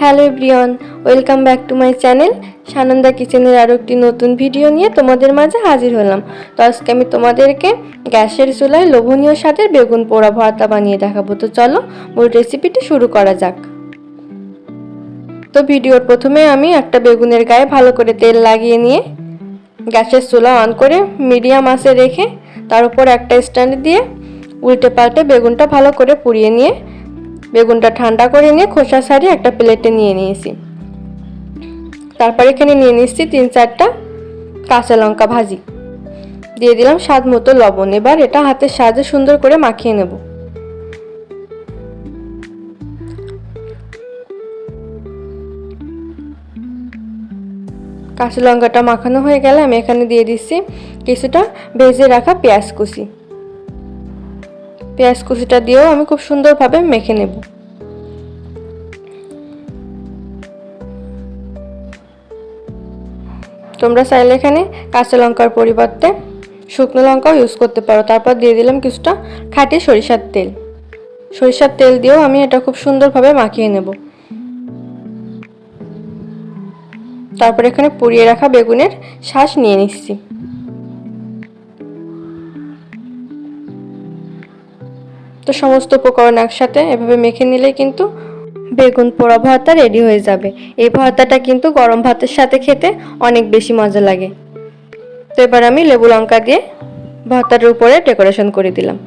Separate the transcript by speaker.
Speaker 1: Hello everyone, welcome back to my channel Sananda কিচেনের আরও একটি নতুন ভিডিও নিয়ে তোমাদের মাঝে হাজির হলাম। তো আজকে আমি তোমাদেরকে গ্যাসের চুলায় লোভনীয় স্বাদের বেগুন পোড়া ভর্তা বানিয়ে দেখাবো। তো চলো মূল রেসিপিটি শুরু করা যাক। তো ভিডিওর প্রথমে আমি একটা বেগুনের গায়ে ভালো করে তেল লাগিয়ে নিয়ে গ্যাসের চুলা অন করে মিডিয়াম আঁচে রেখে তার উপর একটা স্ট্যান্ড দিয়ে উল্টে পাল্টে বেগুনটা ভালো করে পুড়িয়ে নিয়ে বেগুনটা ঠান্ডা করে নিয়ে খোসা ছাড়িয়ে একটা প্লেটে নিয়ে নিয়েছি। তারপর এখানে নিয়ে নিচ্ছি 3-4টা কাঁচা লঙ্কা ভাজি, দিয়ে দিলাম স্বাদ মতো লবণ। এবার এটা হাতের সাহায্যে সুন্দর করে মাখিয়ে নেব। কাঁচা লঙ্কাটা মাখানো হয়ে গেলে আমি এখানে দিয়ে দিচ্ছি কিছুটা ভেজে রাখা পেঁয়াজ কুচি। পেঁয়াজ কুচিটা দিয়েও আমি খুব সুন্দরভাবে মেখে নেব। তোমরা চাইলে এখানে কাঁচা লঙ্কার পরিবর্তে শুকনো লঙ্কাও ইউজ করতে পারো। তারপর দিয়ে দিলাম কিছুটা খাঁটি সরিষার তেল। সরিষার তেল দিয়েও আমি এটা খুব সুন্দরভাবে মাখিয়ে নেব। তারপর এখানে পুড়িয়ে রাখা বেগুনের শাঁস নিয়ে নিচ্ছি। তো সমস্ত উপকরণ একসাথে এভাবে মেখে নিলে কিন্তু বেগুন পোড়া ভর্তা রেডি হয়ে যাবে। এই ভর্তাটা কিন্তু গরম ভাতের সাথে খেতে অনেক বেশি মজা লাগে। তো এবার আমি লেবু লঙ্কা দিয়ে ভর্তাটার উপরে ডেকোরেশন করে দিলাম।